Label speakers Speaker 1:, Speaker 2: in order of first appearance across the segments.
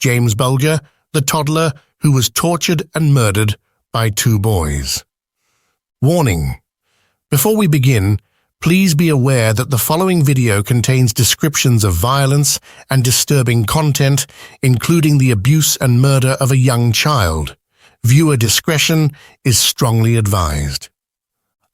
Speaker 1: James Bulger, the toddler who was tortured and murdered by 2 boys. Warning: before we begin, please be aware that the following video contains descriptions of violence and disturbing content, including the abuse and murder of a young child. Viewer discretion is strongly advised.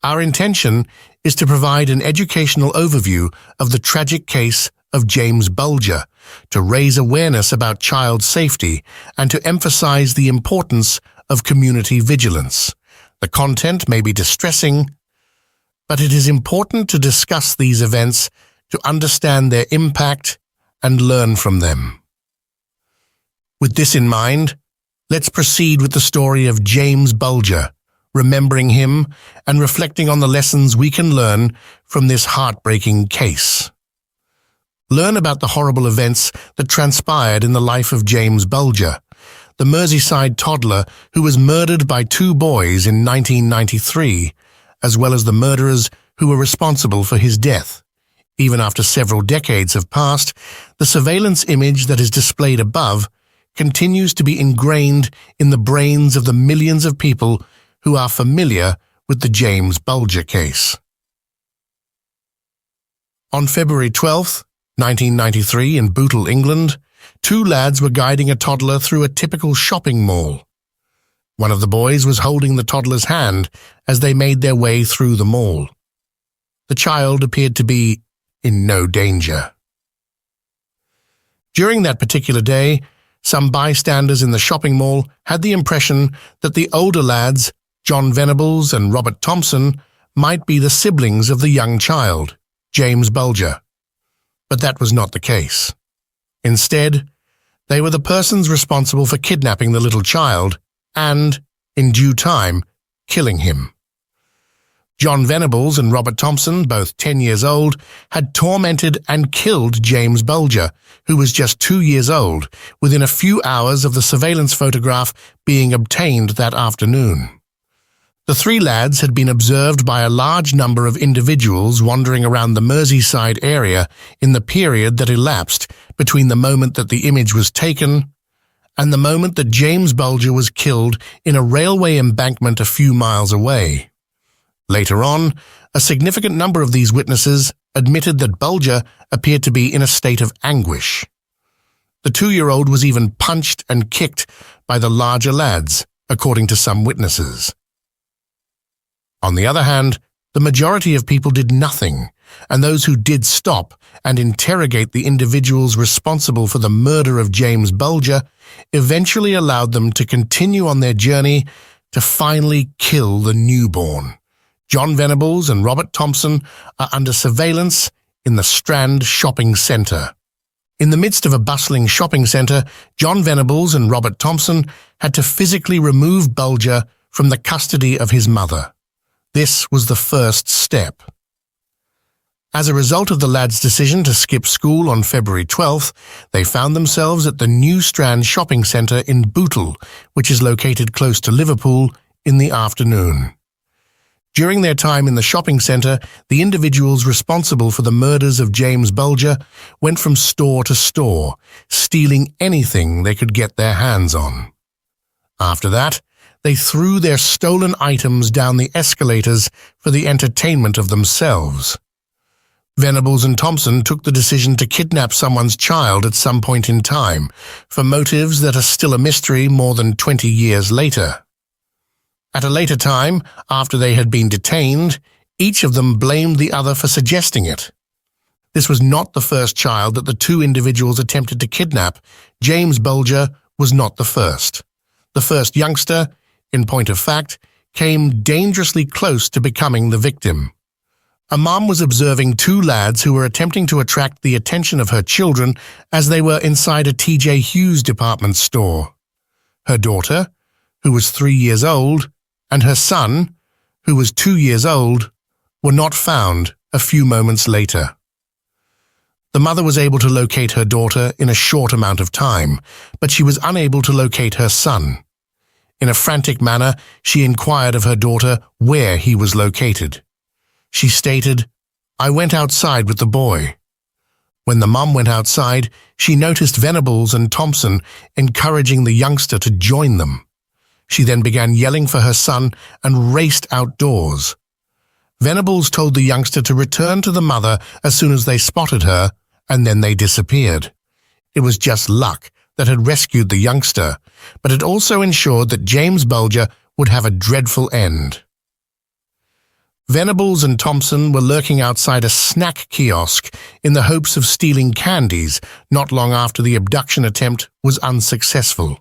Speaker 1: Our intention is to provide an educational overview of the tragic case of James Bulger, to raise awareness about child safety and to emphasize the importance of community vigilance. The content may be distressing, but it is important to discuss these events to understand their impact and learn from them. With this in mind, let's proceed with the story of James Bulger, remembering him and reflecting on the lessons we can learn from this heartbreaking case. Learn about the horrible events that transpired in the life of James Bulger, the Merseyside toddler who was murdered by 2 boys in 1993, as well as the murderers who were responsible for his death. Even after several decades have passed, the surveillance image that is displayed above continues to be ingrained in the brains of the millions of people who are familiar with the James Bulger case. On February 12, 1993, in Bootle, England, 2 lads were guiding a toddler through a typical shopping mall. One of the boys was holding the toddler's hand as they made their way through the mall. The child appeared to be in no danger. During that particular day, some bystanders in the shopping mall had the impression that the older lads, Venables and Robert Thompson, might be the siblings of the young child, James Bulger. But that was not the case. Instead, they were the persons responsible for kidnapping the little child and, in due time, killing him. Venables and Robert Thompson, both 10 years old, had tormented and killed James Bulger, who was just 2 years old, within a few hours of the surveillance photograph being obtained that afternoon. The 3 lads had been observed by a large number of individuals wandering around the Merseyside area in the period that elapsed between the moment that the image was taken and the moment that James Bulger was killed in a railway embankment a few miles away. Later on, a significant number of these witnesses admitted that Bulger appeared to be in a state of anguish. The 2-year-old was even punched and kicked by the larger lads, according to some witnesses. On the other hand, the majority of people did nothing, and those who did stop and interrogate the individuals responsible for the murder of James Bulger eventually allowed them to continue on their journey to finally kill the newborn. Venables and Robert Thompson are under surveillance in the Strand shopping centre. In the midst of a bustling shopping centre, Venables and Robert Thompson had to physically remove Bulger from the custody of his mother. This was the first step. As a result of the lads' decision to skip school on February 12th, they found themselves at the New Strand shopping centre in Bootle, which is located close to Liverpool, in the afternoon. During their time in the shopping centre, the individuals responsible for the murders of James Bulger went from store to store, stealing anything they could get their hands on. After that, they threw their stolen items down the escalators for the entertainment of themselves. Venables and Thompson took the decision to kidnap someone's child at some point in time, for motives that are still a mystery more than 20 years later. At a later time, after they had been detained, each of them blamed the other for suggesting it. This was not the first child that the 2 individuals attempted to kidnap. James Bulger was not the first. The first youngster, in point of fact, came dangerously close to becoming the victim. A mom was observing 2 lads who were attempting to attract the attention of her children as they were inside a T.J. Hughes department store. Her daughter, who was 3 years old, and her son, who was 2 years old, were not found a few moments later. The mother was able to locate her daughter in a short amount of time, but she was unable to locate her son. In a frantic manner, she inquired of her daughter where he was located. She stated, "I went outside with the boy." When the mom went outside, she noticed Venables and Thompson encouraging the youngster to join them. She then began yelling for her son and raced outdoors. Venables told the youngster to return to the mother as soon as they spotted her, and then they disappeared. It was just luck that had rescued the youngster, but it also ensured that James Bulger would have a dreadful end. Venables and Thompson were lurking outside a snack kiosk in the hopes of stealing candies not long after the abduction attempt was unsuccessful.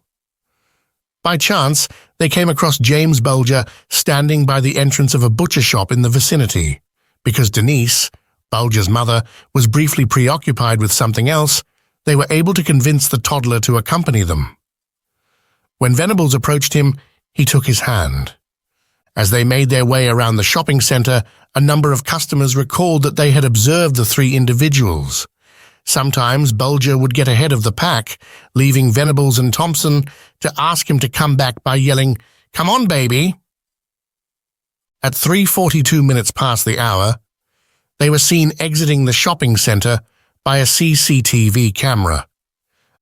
Speaker 1: By chance, they came across James Bulger standing by the entrance of a butcher shop in the vicinity. Because Denise, Bulger's mother, was briefly preoccupied with something else, they were able to convince the toddler to accompany them. When Venables approached him, he took his hand. As they made their way around the shopping center, a number of customers recalled that they had observed the three individuals. Sometimes Bulger would get ahead of the pack, leaving Venables and Thompson to ask him to come back by yelling, "Come on, baby." At 3:42 minutes past the hour, they were seen exiting the shopping center by a CCTV camera.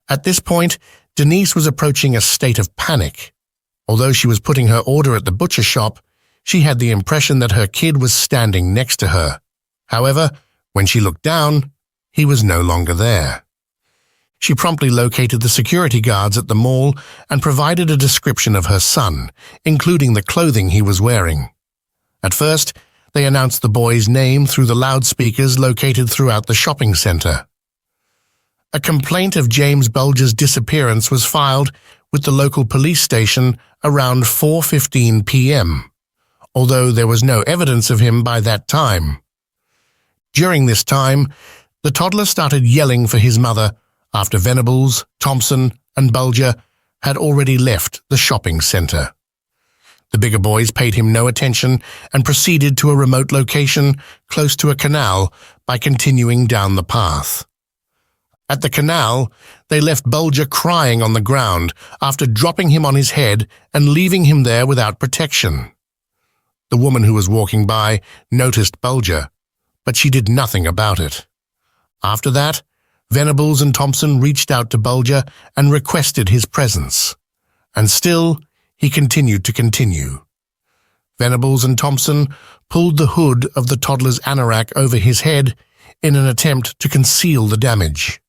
Speaker 1: At this point, Denise was approaching a state of panic. Although she was putting her order at the butcher shop, she had the impression that her kid was standing next to her. However, when she looked down, he was no longer there. She promptly located the security guards at the mall and provided a description of her son, including the clothing he was wearing. At first, they announced the boy's name through the loudspeakers located throughout the shopping center. A complaint of James Bulger's disappearance was filed with the local police station around 4:15 p.m., although there was no evidence of him by that time. During this time, the toddler started yelling for his mother after Venables, Thompson, and Bulger had already left the shopping center. The bigger boys paid him no attention and proceeded to a remote location close to a canal by continuing down the path. At the canal, they left Bulger crying on the ground after dropping him on his head and leaving him there without protection. The woman who was walking by noticed Bulger, but she did nothing about it. After that, Venables and Thompson reached out to Bulger and requested his presence. And still, he continued to continue. Venables and Thompson pulled the hood of the toddler's anorak over his head in an attempt to conceal the damage.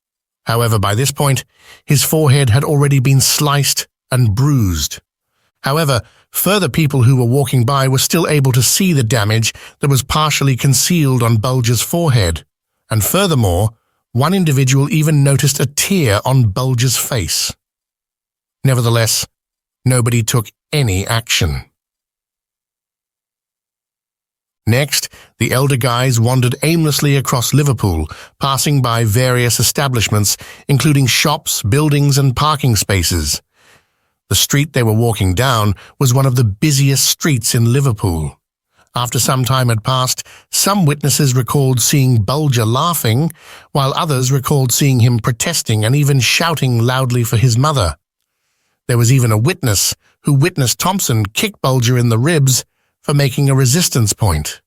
Speaker 1: However, by this point, his forehead had already been sliced and bruised. However, further people who were walking by were still able to see the damage that was partially concealed on Bulger's forehead. And furthermore, one individual even noticed a tear on Bulger's face. Nevertheless, nobody took any action. Next, the elder guys wandered aimlessly across Liverpool, passing by various establishments, including shops, buildings, and parking spaces. The street they were walking down was one of the busiest streets in Liverpool. After some time had passed, some witnesses recalled seeing Bulger laughing, while others recalled seeing him protesting and even shouting loudly for his mother. There was even a witness who witnessed Thompson kick Bulger in the ribs for making a resistance point.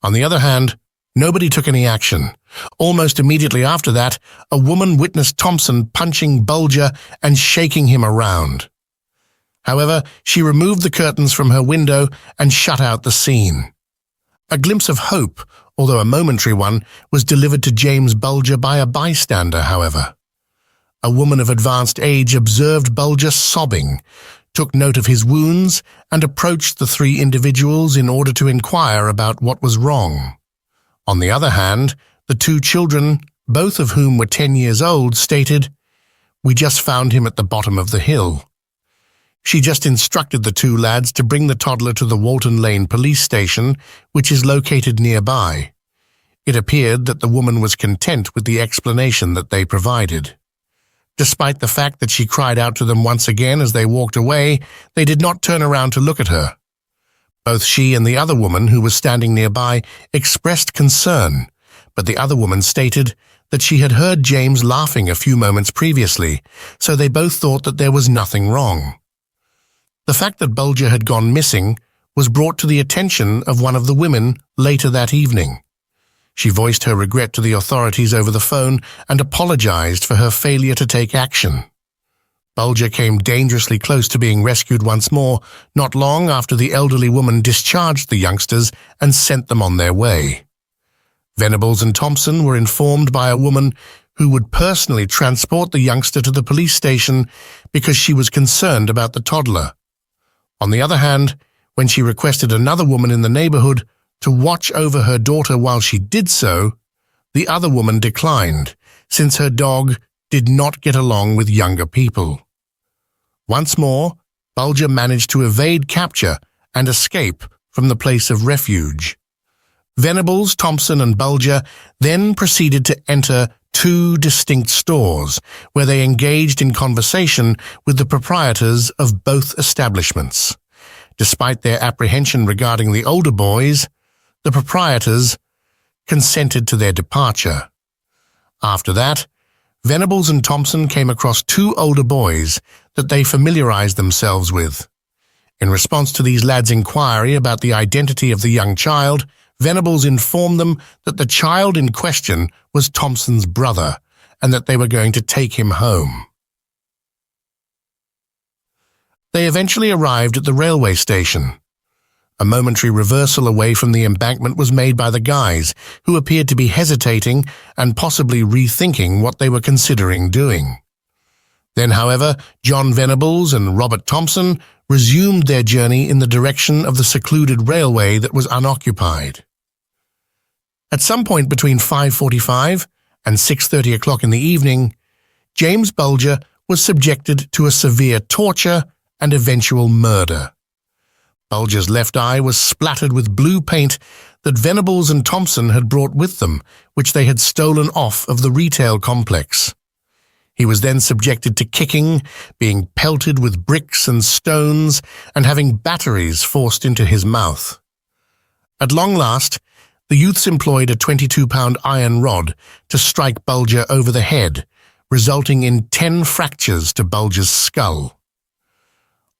Speaker 1: On the other hand, nobody took any action. Almost immediately after that, a woman witnessed Thompson punching Bulger and shaking him around. However, she removed the curtains from her window and shut out the scene. A glimpse of hope, although a momentary one, was delivered to James Bulger by a bystander, however. A woman of advanced age observed Bulger sobbing, took note of his wounds, and approached the three individuals in order to inquire about what was wrong. On the other hand, the two children, both of whom were 10 years old, stated, "We just found him at the bottom of the hill." She just instructed the two lads to bring the toddler to the Walton Lane police station, which is located nearby. It appeared that the woman was content with the explanation that they provided. Despite the fact that she cried out to them once again as they walked away, they did not turn around to look at her. Both she and the other woman, who was standing nearby, expressed concern, but the other woman stated that she had heard James laughing a few moments previously, so they both thought that there was nothing wrong. The fact that Bulger had gone missing was brought to the attention of one of the women later that evening. She voiced her regret to the authorities over the phone and apologized for her failure to take action. Bulger came dangerously close to being rescued once more, not long after the elderly woman discharged the youngsters and sent them on their way. Venables and Thompson were informed by a woman who would personally transport the youngster to the police station because she was concerned about the toddler. On the other hand, when she requested another woman in the neighborhood to watch over her daughter while she did so, the other woman declined, since her dog did not get along with younger people. Once more, Bulger managed to evade capture and escape from the place of refuge. Venables, Thompson, and Bulger then proceeded to enter 2 distinct stores, where they engaged in conversation with the proprietors of both establishments. Despite their apprehension regarding the older boys, the proprietors consented to their departure. After that, Venables and Thompson came across 2 older boys that they familiarized themselves with. In response to these lads' inquiry about the identity of the young child, Venables informed them that the child in question was Thompson's brother and that they were going to take him home. They eventually arrived at the railway station. A momentary reversal away from the embankment was made by the guys, who appeared to be hesitating and possibly rethinking what they were considering doing. Then, however, John Venables and Robert Thompson resumed their journey in the direction of the secluded railway that was unoccupied. At some point between 5:45 and 6:30 o'clock in the evening, James Bulger was subjected to a severe torture and eventual murder. Bulger's left eye was splattered with blue paint that Venables and Thompson had brought with them, which they had stolen off of the retail complex. He was then subjected to kicking, being pelted with bricks and stones, and having batteries forced into his mouth. At long last, the youths employed a 22-pound iron rod to strike Bulger over the head, resulting in 10 fractures to Bulger's skull.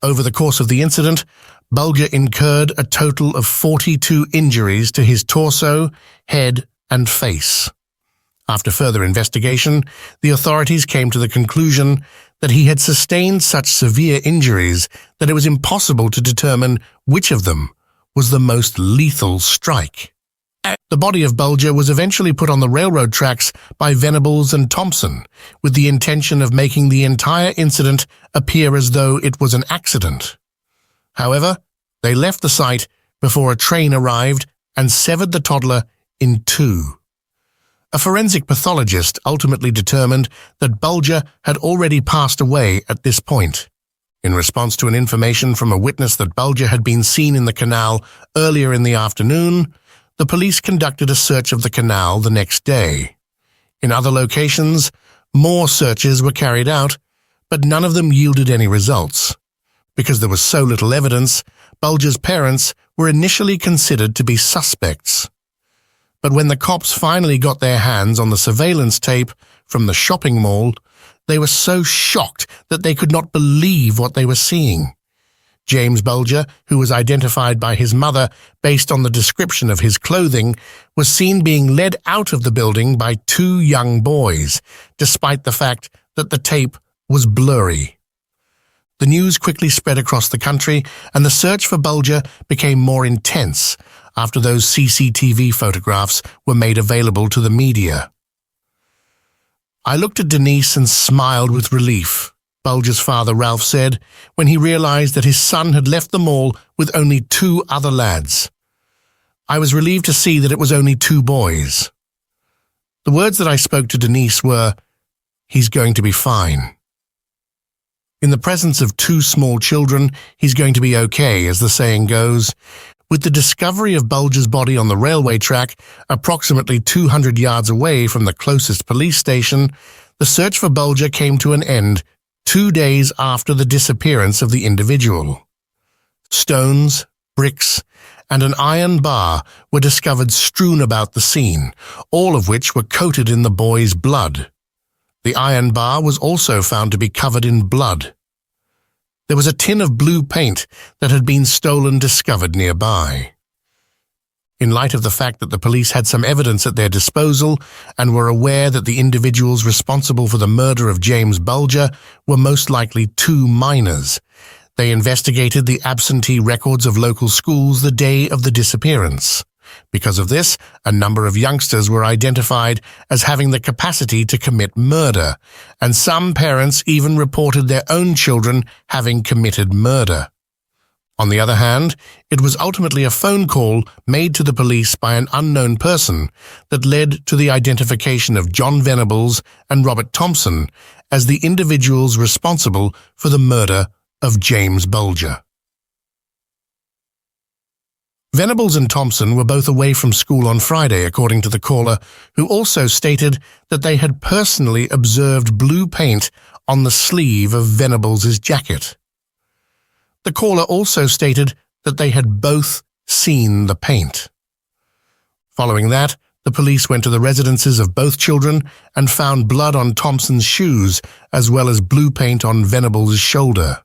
Speaker 1: Over the course of the incident, Bulger incurred a total of 42 injuries to his torso, head, and face. After further investigation, the authorities came to the conclusion that he had sustained such severe injuries that it was impossible to determine which of them was the most lethal strike. The body of Bulger was eventually put on the railroad tracks by Venables and Thompson, with the intention of making the entire incident appear as though it was an accident. However, they left the site before a train arrived and severed the toddler in 2. A forensic pathologist ultimately determined that Bulger had already passed away at this point. In response to an information from a witness that Bulger had been seen in the canal earlier in the afternoon, the police conducted a search of the canal the next day. In other locations, more searches were carried out, but none of them yielded any results. Because there was so little evidence, Bulger's parents were initially considered to be suspects. But when the cops finally got their hands on the surveillance tape from the shopping mall, they were so shocked that they could not believe what they were seeing. James Bulger, who was identified by his mother based on the description of his clothing, was seen being led out of the building by 2 young boys, despite the fact that the tape was blurry. The news quickly spread across the country, and the search for Bulger became more intense after those CCTV photographs were made available to the media. I looked at Denise and smiled with relief, Bulger's father Ralph said, when he realized that his son had left the mall with only 2 other lads. I was relieved to see that it was only 2 boys. The words that I spoke to Denise were, "He's going to be fine." In the presence of 2 small children, he's going to be okay, as the saying goes. With the discovery of Bulger's body on the railway track, approximately 200 yards away from the closest police station, the search for Bulger came to an end 2 days after the disappearance of the individual. Stones, bricks, and an iron bar were discovered strewn about the scene, all of which were coated in the boy's blood. The iron bar was also found to be covered in blood. There was a tin of blue paint that had been stolen discovered nearby. In light of the fact that the police had some evidence at their disposal and were aware that the individuals responsible for the murder of James Bulger were most likely two minors, they investigated the absentee records of local schools the day of the disappearance. Because of this, a number of youngsters were identified as having the capacity to commit murder, and some parents even reported their own children having committed murder. On the other hand, it was ultimately a phone call made to the police by an unknown person that led to the identification of John Venables and Robert Thompson as the individuals responsible for the murder of James Bulger. Venables and Thompson were both away from school on Friday, according to the caller, who also stated that they had personally observed blue paint on the sleeve of Venables' jacket. The caller also stated that they had both seen the paint. Following that, the police went to the residences of both children and found blood on Thompson's shoes as well as blue paint on Venables' shoulder.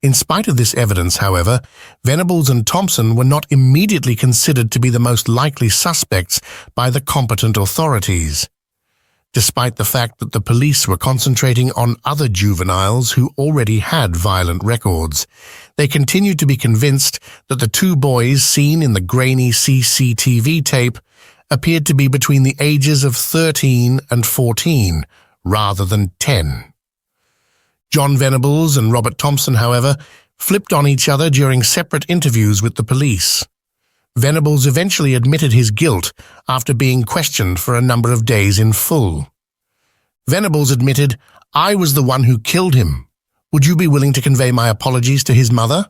Speaker 1: In spite of this evidence, however, Venables and Thompson were not immediately considered to be the most likely suspects by the competent authorities. Despite the fact that the police were concentrating on other juveniles who already had violent records, they continued to be convinced that the two boys seen in the grainy CCTV tape appeared to be between the ages of 13 and 14, rather than 10. John Venables and Robert Thompson, however, flipped on each other during separate interviews with the police. Venables eventually admitted his guilt after being questioned for a number of days in full. Venables admitted, "I was the one who killed him. Would you be willing to convey my apologies to his mother?"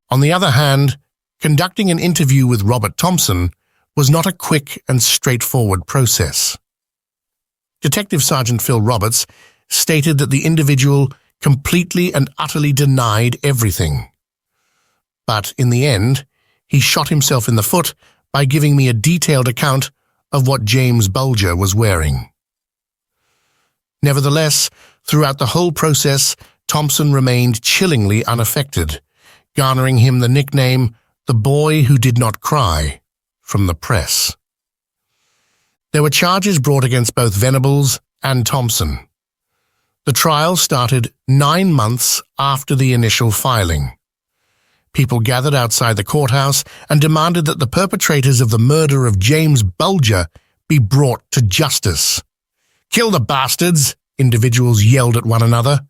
Speaker 1: On the other hand, conducting an interview with Robert Thompson was not a quick and straightforward process. Detective Sergeant Phil Roberts stated that the individual completely and utterly denied everything. But in the end, he shot himself in the foot by giving me a detailed account of what James Bulger was wearing. Nevertheless, throughout the whole process, Thompson remained chillingly unaffected, garnering him the nickname "the boy who did not cry" from the press. There were charges brought against both Venables and Thompson. The trial started 9 months after the initial filing. People gathered outside the courthouse and demanded that the perpetrators of the murder of James Bulger be brought to justice. "Kill the bastards," individuals yelled at one another.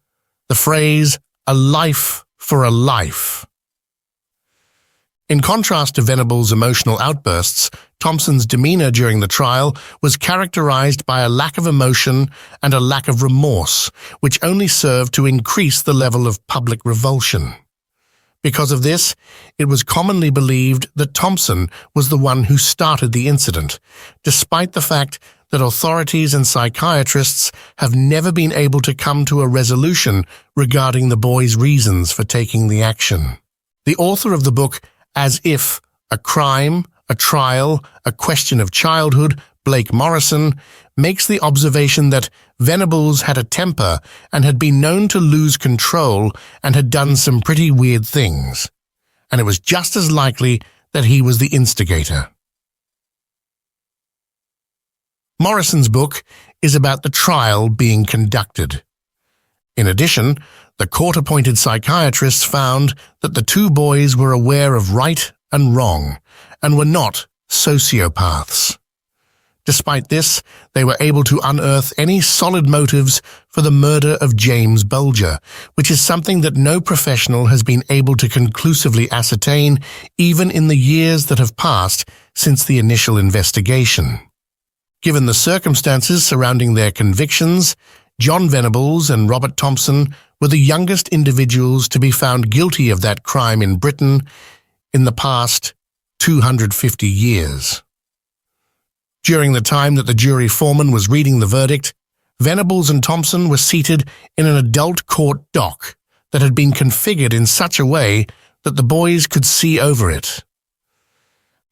Speaker 1: The phrase, "a life for a life." In contrast to Venables' emotional outbursts, Thompson's demeanor during the trial was characterized by a lack of emotion and a lack of remorse, which only served to increase the level of public revulsion. Because of this, it was commonly believed that Thompson was the one who started the incident, despite the fact that authorities and psychiatrists have never been able to come to a resolution regarding the boy's reasons for taking the action. The author of the book, As If, A Crime, a Trial, a Question of Childhood, Blake Morrison, makes the observation that Venables had a temper and had been known to lose control and had done some pretty weird things, and it was just as likely that he was the instigator. Morrison's book is about the trial being conducted. In addition, the court-appointed psychiatrists found that the two boys were aware of right and wrong and were not sociopaths. Despite this, they were able to unearth any solid motives for the murder of James Bulger, which is something that no professional has been able to conclusively ascertain even in the years that have passed since the initial investigation. Given the circumstances surrounding their convictions, John Venables and Robert Thompson were the youngest individuals to be found guilty of that crime in Britain in the past 250 years. During the time that the jury foreman was reading the verdict, Venables and Thompson were seated in an adult court dock that had been configured in such a way that the boys could see over it.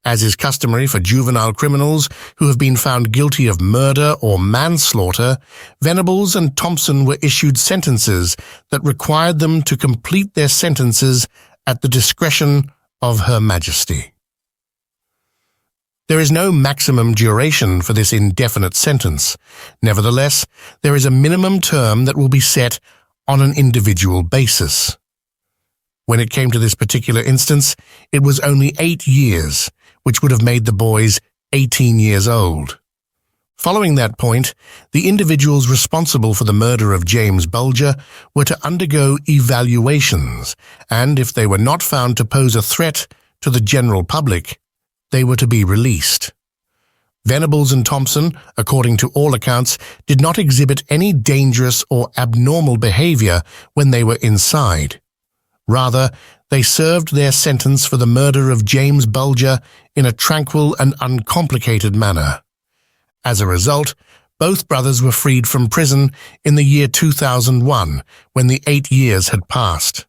Speaker 1: As is customary for juvenile criminals who have been found guilty of murder or manslaughter, Venables and Thompson were issued sentences that required them to complete their sentences at the discretion of Her Majesty. There is no maximum duration for this indefinite sentence. Nevertheless, there is a minimum term that will be set on an individual basis. When it came to this particular instance, it was only 8 years, which would have made the boys 18 years old. Following that point, the individuals responsible for the murder of James Bulger were to undergo evaluations, and if they were not found to pose a threat to the general public, they were to be released. Venables and Thompson, according to all accounts, did not exhibit any dangerous or abnormal behavior when they were inside. Rather, they served their sentence for the murder of James Bulger in a tranquil and uncomplicated manner. As a result, both brothers were freed from prison in the year 2001, when the 8 years had passed.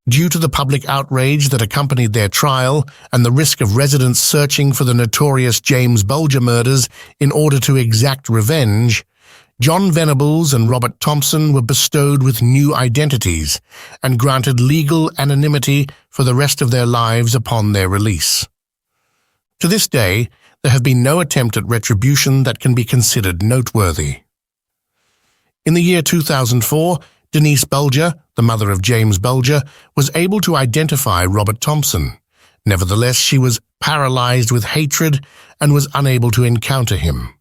Speaker 1: Due to the public outrage that accompanied their trial and the risk of residents searching for the notorious James Bulger murders in order to exact revenge, John Venables and Robert Thompson were bestowed with new identities and granted legal anonymity for the rest of their lives upon their release. To this day, there have been no attempt at retribution that can be considered noteworthy. In the year 2004, Denise Bulger, the mother of James Bulger, was able to identify Robert Thompson. Nevertheless, she was paralyzed with hatred and was unable to encounter him.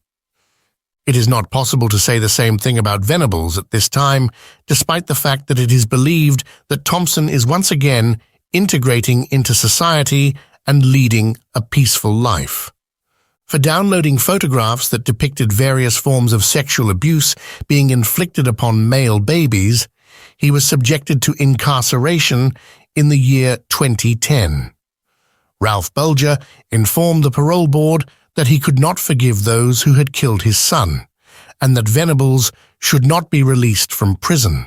Speaker 1: It is not possible to say the same thing about Venables at this time, despite the fact that it is believed that Thompson is once again integrating into society and leading a peaceful life. For downloading photographs that depicted various forms of sexual abuse being inflicted upon male babies, he was subjected to incarceration in the year 2010. Ralph Bulger informed the parole board that he could not forgive those who had killed his son, and that Venables should not be released from prison.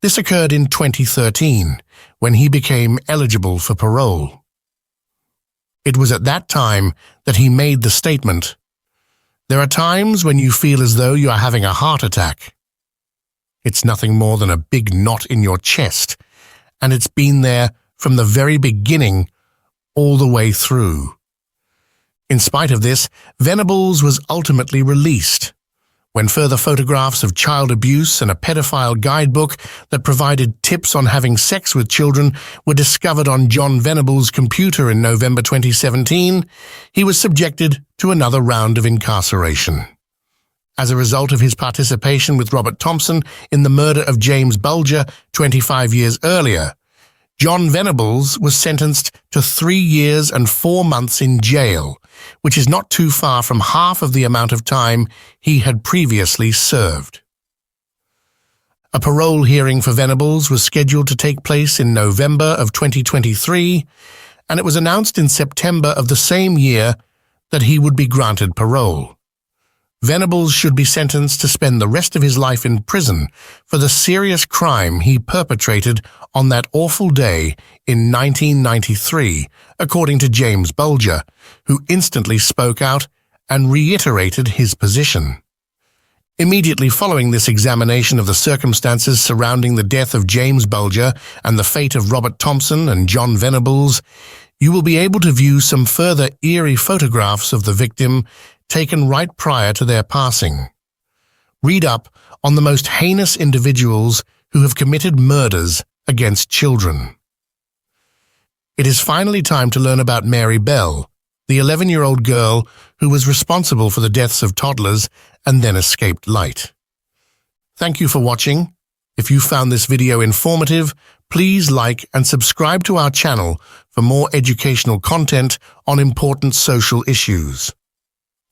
Speaker 1: This occurred in 2013, when he became eligible for parole. It was at that time that he made the statement, "There are times when you feel as though you are having a heart attack. It's nothing more than a big knot in your chest, and it's been there from the very beginning all the way through." In spite of this, Venables was ultimately released. When further photographs of child abuse and a pedophile guidebook that provided tips on having sex with children were discovered on John Venables' computer in November 2017, he was subjected to another round of incarceration. As a result of his participation with Robert Thompson in the murder of James Bulger 25 years earlier, John Venables was sentenced to 3 years and 4 months in jail, which is not too far from half of the amount of time he had previously served. A parole hearing for Venables was scheduled to take place in November of 2023, and it was announced in September of the same year that he would be granted parole. Venables should be sentenced to spend the rest of his life in prison for the serious crime he perpetrated on that awful day in 1993, according to James Bulger, who instantly spoke out and reiterated his position. Immediately following this examination of the circumstances surrounding the death of James Bulger and the fate of Robert Thompson and John Venables, you will be able to view some further eerie photographs of the victim taken right prior to their passing. Read up on the most heinous individuals who have committed murders against children. It is finally time to learn about Mary Bell, the 11-year-old girl who was responsible for the deaths of toddlers and then escaped light. Thank you for watching. If you found this video informative, please like and subscribe to our channel for more educational content on important social issues.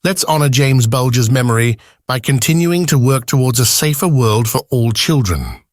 Speaker 1: Let's honor James Bulger's memory by continuing to work towards a safer world for all children.